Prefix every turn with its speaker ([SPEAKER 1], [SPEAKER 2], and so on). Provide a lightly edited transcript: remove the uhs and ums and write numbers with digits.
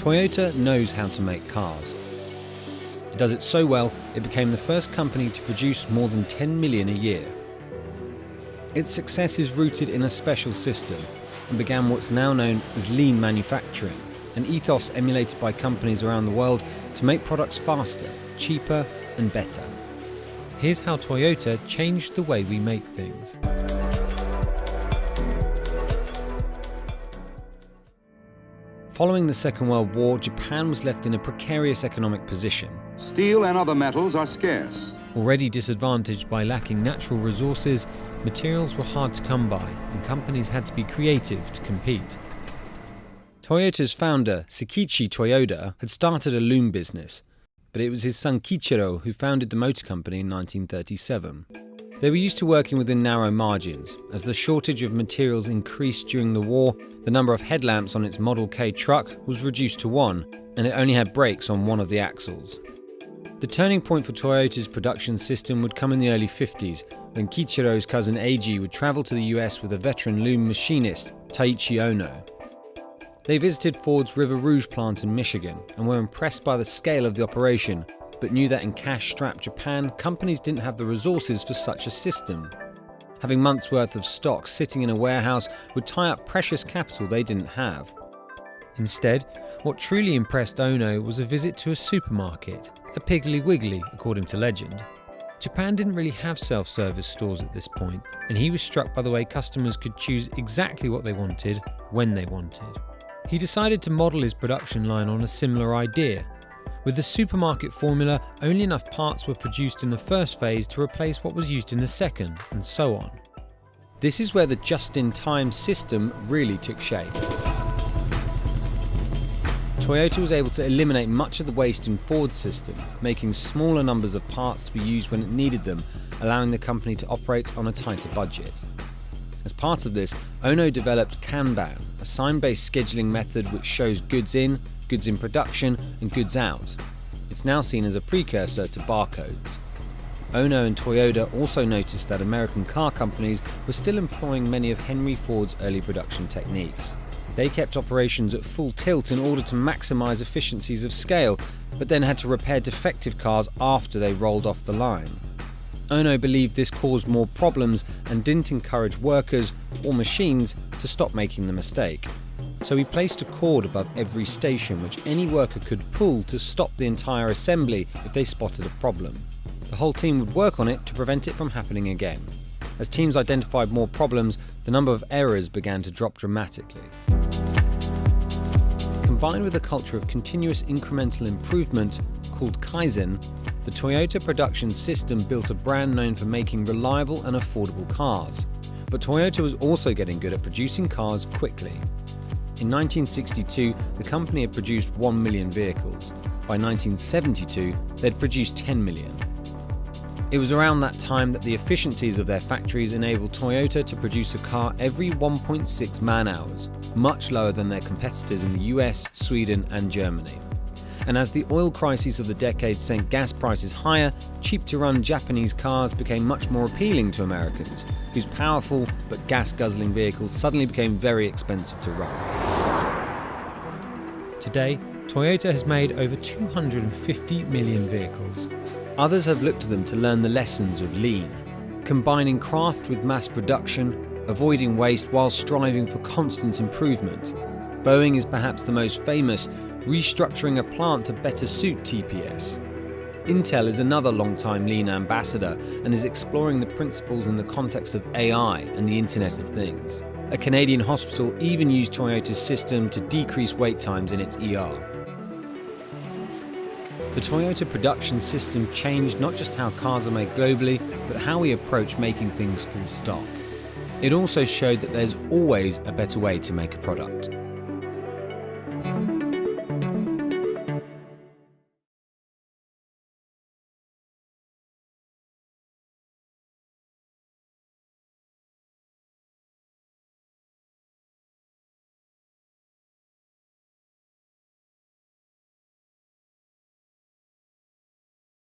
[SPEAKER 1] Toyota knows how to make cars. It does it so well, it became the first company to produce more than 10 million a year. Its success is rooted in a special system and began what's now known as lean manufacturing, an ethos emulated by companies around the world to make products faster, cheaper and better. Here's how Toyota changed the way we make things. Following the Second World War, Japan was left in a precarious economic position.
[SPEAKER 2] Steel and other metals are scarce.
[SPEAKER 1] Already disadvantaged by lacking natural resources, materials were hard to come by, and companies had to be creative to compete. Toyota's founder, Seikichi Toyoda, had started a loom business, but it was his son Kiichiro who founded the motor company in 1937. They were used to working within narrow margins. As the shortage of materials increased during the war, the number of headlamps on its Model K truck was reduced to one, and it only had brakes on one of the axles. The turning point for Toyota's production system would come in the early 50s, when Kiichiro's cousin Eiji would travel to the US with a veteran loom machinist, Taiichi Ono. They visited Ford's River Rouge plant in Michigan and were impressed by the scale of the operation, but knew that in cash-strapped Japan, companies didn't have the resources for such a system. Having months' worth of stock sitting in a warehouse would tie up precious capital they didn't have. Instead, what truly impressed Ono was a visit to a supermarket, a Piggly Wiggly according to legend. Japan didn't really have self-service stores at this point, and he was struck by the way customers could choose exactly what they wanted, when they wanted. He decided to model his production line on a similar idea. With the supermarket formula, only enough parts were produced in the first phase to replace what was used in the second, and so on. This is where the just-in-time system really took shape. Toyota was able to eliminate much of the waste in Ford's system, making smaller numbers of parts to be used when it needed them, allowing the company to operate on a tighter budget. As part of this, Ono developed Kanban, a sign-based scheduling method which shows goods in production, and goods out. It's now seen as a precursor to barcodes. Ono and Toyota also noticed that American car companies were still employing many of Henry Ford's early production techniques. They kept operations at full tilt in order to maximize efficiencies of scale, but then had to repair defective cars after they rolled off the line. Ono believed this caused more problems and didn't encourage workers or machines to stop making the mistake. So he placed a cord above every station which any worker could pull to stop the entire assembly if they spotted a problem. The whole team would work on it to prevent it from happening again. As teams identified more problems, the number of errors began to drop dramatically. Combined with a culture of continuous incremental improvement called Kaizen, the Toyota production system built a brand known for making reliable and affordable cars. But Toyota was also getting good at producing cars quickly. In 1962, the company had produced 1 million vehicles. By 1972, they'd produced 10 million. It was around that time that the efficiencies of their factories enabled Toyota to produce a car every 1.6 man-hours, much lower than their competitors in the US, Sweden and Germany. And as the oil crises of the decade sent gas prices higher, cheap-to-run Japanese cars became much more appealing to Americans, whose powerful but gas-guzzling vehicles suddenly became very expensive to run. Today, Toyota has made over 250 million vehicles. Others have looked to them to learn the lessons of lean, combining craft with mass production, avoiding waste while striving for constant improvement. Boeing is perhaps the most famous, restructuring a plant to better suit TPS. Intel is another long-time lean ambassador and is exploring the principles in the context of AI and the Internet of Things. A Canadian hospital even used Toyota's system to decrease wait times in its ER. The Toyota production system changed not just how cars are made globally, but how we approach making things full stop. It also showed that there's always a better way to make a product.